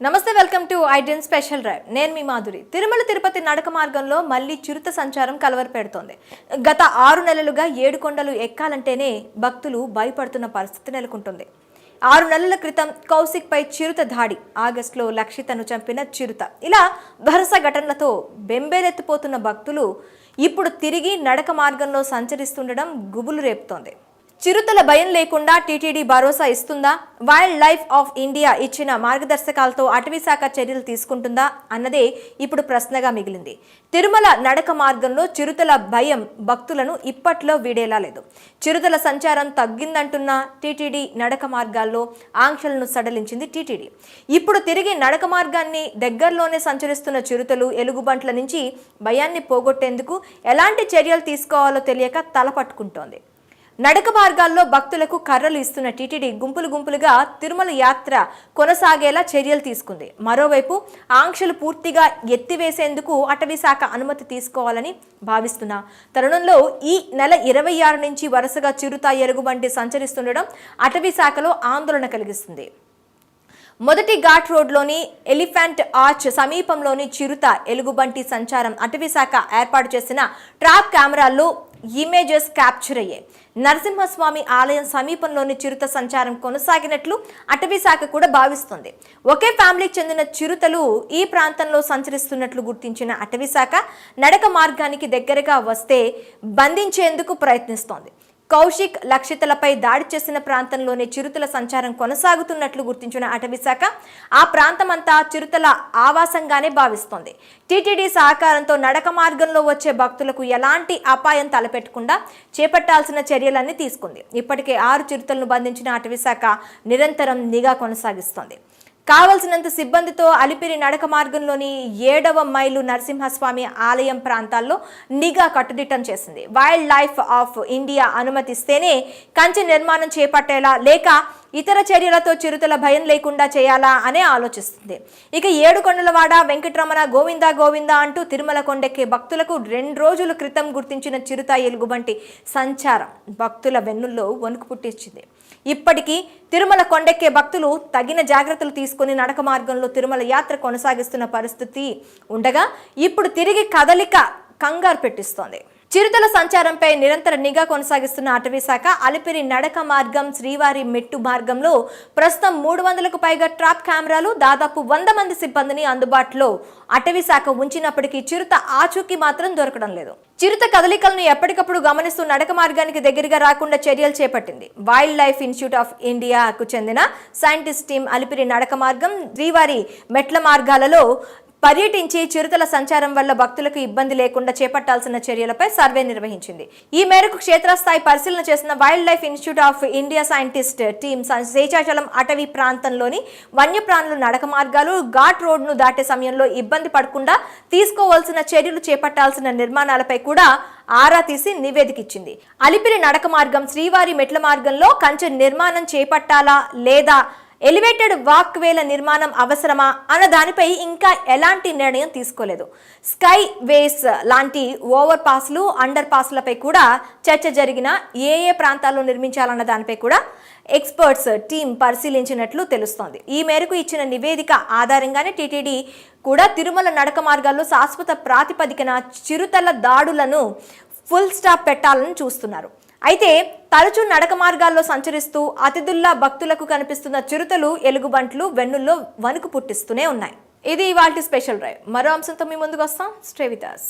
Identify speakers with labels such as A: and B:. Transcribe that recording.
A: నమస్తే, welcome to ఐడెన్ special drive. నేను మీ మాధురి. తిరుమల తిరుపతి నడక మార్గంలో మళ్ళీ చిరుత సంచారం కలవర పెడుతోంది. గత 6 నెలలుగా 7 కొండలు ఎక్కాలంటేనే భక్తులు భయపడుతున్న పరిస్థితి నెలకొంటుంది. 6 నెలల క్రితం కౌశిక్ పై చిరుత దాడి, ఆగస్టులో లక్షితను చంపిన చిరుత, ఇలా వరుస ఘటనలతో బెంబేలెత్తిపోతున్న భక్తులు ఇప్పుడు తిరిగి నడక మార్గంలో సంచరిస్తుండడం గుబులు రేపుతోంది. చిరుతల భయం లేకుండా టీటీడీ భరోసా ఇస్తుందా? వైల్డ్ లైఫ్ ఆఫ్ ఇండియా ఇచ్చిన మార్గదర్శకాలతో అటవీశాఖ చర్యలు తీసుకుంటుందా అన్నదే ఇప్పుడు ప్రశ్నగా మిగిలింది. తిరుమల నడక మార్గంలో చిరుతల భయం భక్తులను ఇప్పట్లో వీడేలా లేదు. చిరుతల సంచారం తగ్గిందంటున్న టీటీడీ నడక మార్గాల్లో ఆంక్షలను సడలించింది టీటీడీ. ఇప్పుడు తిరిగి నడక మార్గాన్ని దగ్గరలోనే సంచరిస్తున్న చిరుతలు, ఎలుగుబంట్ల నుంచి భయాన్ని పోగొట్టేందుకు ఎలాంటి చర్యలు తీసుకోవాలో తెలియక తలపట్టుకుంటోంది. నడక మార్గాల్లో భక్తులకు కర్రలు ఇస్తున్న టీటీడీ గుంపులుగా తిరుమల యాత్ర కొనసాగేలా చర్యలు తీసుకుంది. మరోవైపు ఆంక్షలు పూర్తిగా ఎత్తివేసేందుకు అటవీశాఖ అనుమతి తీసుకోవాలని భావిస్తున్న తరుణంలో ఈ నెల 26 నుంచి వరుసగా చిరుత, ఎలుగుబంటి సంచరిస్తుండడం అటవీశాఖలో ఆందోళన కలిగిస్తుంది. మొదటి ఘాట్ రోడ్లోని ఎలిఫెంట్ ఆర్చ్ సమీపంలోని చిరుత, ఎలుగుబంటి సంచారం అటవీశాఖ ఏర్పాటు చేసిన ట్రాప్ కెమెరాల్లో ఇమేజెస్ క్యాప్చర్ అయ్యాయి. నరసింహస్వామి ఆలయం సమీపంలోని చిరుత సంచారం కొనసాగినట్లు అటవీశాఖ కూడా భావిస్తుంది. ఒకే ఫ్యామిలీకి చెందిన చిరుతలు ఈ ప్రాంతంలో సంచరిస్తున్నట్లు గుర్తించిన అటవీశాఖ నడక మార్గానికి దగ్గరగా వస్తే బంధించేందుకు ప్రయత్నిస్తోంది. కౌశిక్, లక్షితలపై దాడి చేసిన ప్రాంతంలోనే చిరుతల సంచారం కొనసాగుతున్నట్లు గుర్తించిన అటవీశాఖ ఆ ప్రాంతమంతా చిరుతల ఆవాసంగానే భావిస్తోంది. టీటీడీ సహకారంతో నడక మార్గంలో వచ్చే భక్తులకు ఎలాంటి అపాయం తలపెట్టకుండా చేపట్టాల్సిన చర్యలన్నీ తీసుకుంది. ఇప్పటికే 6 చిరుతలను బంధించిన అటవీశాఖ నిరంతరం నిఘా కొనసాగిస్తోంది. కావలసినంత సిబ్బందితో అలిపిరి నడక మార్గంలోని 7వ మైలు నరసింహస్వామి ఆలయం ప్రాంతాల్లో నిఘా కట్టుదిట్టం చేసింది. వైల్డ్ లైఫ్ ఆఫ్ ఇండియా అనుమతిస్తేనే కంచె నిర్మాణం చేపట్టేలా లేక ఇతర చర్యలతో చిరుతల భయం లేకుండా చేయాలా అనే ఆలోచిస్తుంది. ఇక 7 కొండలవాడ వెంకటరమణ గోవిందా గోవిందా అంటూ తిరుమల కొండెక్కే భక్తులకు 2 రోజుల క్రితం గుర్తించిన చిరుత, ఎలుగుబంటి సంచారం భక్తుల వెన్నుల్లో వణుకు పుట్టించింది. ఇప్పటికీ తిరుమల కొండెక్కే భక్తులు తగిన జాగ్రత్తలు తీసుకుని నడక మార్గంలో తిరుమల యాత్ర కొనసాగిస్తున్న పరిస్థితి ఉండగా ఇప్పుడు తిరిగి కదలిక కంగారు పెట్టిస్తోంది. చిరుతల సంచారంపై నిరంతర నిఘా కొనసాగిస్తున్న అటవీశాఖ అలిపిరి నడక మార్గం, శ్రీవారి మెట్టు మార్గంలో ప్రస్తుతం 300కు పైగా ట్రాప్ కెమెరాలు, దాదాపు 100 మంది సిబ్బందిని అందుబాటులో అటవీశాఖ ఉంచినప్పటికీ చిరుత ఆచూకీ మాత్రం దొరకడం లేదు. చిరుత కదలికలను ఎప్పటికప్పుడు గమనిస్తూ నడక మార్గానికి దగ్గరగా రాకుండా చర్యలు చేపట్టింది. వైల్డ్ లైఫ్ ఇన్స్టిట్యూట్ ఆఫ్ ఇండియాకు చెందిన సైంటిస్ట్ టీం అలిపిరి నడక మార్గం, శ్రీవారి మెట్ల మార్గాలలో పర్యటించి చిరుతల సంచారం వల్ల భక్తులకు ఇబ్బంది లేకుండా చేపట్టాల్సిన చర్యలపై సర్వే నిర్వహించింది. ఈ మేరకు క్షేత్రస్థాయి పరిశీలన చేసిన wild life institute of India scientist team Seshachalam అటవీ ప్రాంతంలోని వన్యప్రాణుల నడక మార్గాలు, ఘాట్ రోడ్ను దాటే సమయంలో ఇబ్బంది పడకుండా తీసుకోవాల్సిన చర్యలు చేపట్టాల్సిన నిర్మాణాలపై కూడా ఆరా తీసి నివేదిక ఇచ్చింది. అలిపిరి నడక మార్గం, శ్రీవారి మెట్ల మార్గంలో కంచె నిర్మాణం చేపట్టాలా లేదా ఎలివేటెడ్ వాక్ వేల నిర్మాణం అవసరమా అన్న దానిపై ఇంకా ఎలాంటి నిర్ణయం తీసుకోలేదు. స్కై వేస్ లాంటి ఓవర్ పాస్లు, అండర్ పాస్లపై కూడా చర్చ జరిగిన ఏ ప్రాంతాల్లో నిర్మించాలన్న దానిపై కూడా ఎక్స్పర్ట్స్ టీం పరిశీలించినట్లు తెలుస్తోంది. ఈ మేరకు ఇచ్చిన నివేదిక ఆధారంగానే టీటీడీ కూడా తిరుమల నడక మార్గాల్లో శాశ్వత ప్రాతిపదికన చిరుతల దాడులను ఫుల్ స్టాప్ పెట్టాలని చూస్తున్నారు. అయితే తరచూ నడక మార్గాల్లో సంచరిస్తూ అతిథుల్లా భక్తులకు కనిపిస్తున్న చిరుతలు, ఎలుగుబంట్లు వెన్నుల్లో వణుకు పుట్టిస్తూనే ఉన్నాయి. ఇది ఇవాల్టి స్పెషల్ డ్రైవ్. మరో అంశంతో మీ ముందుకు వస్తాం. Stay with us.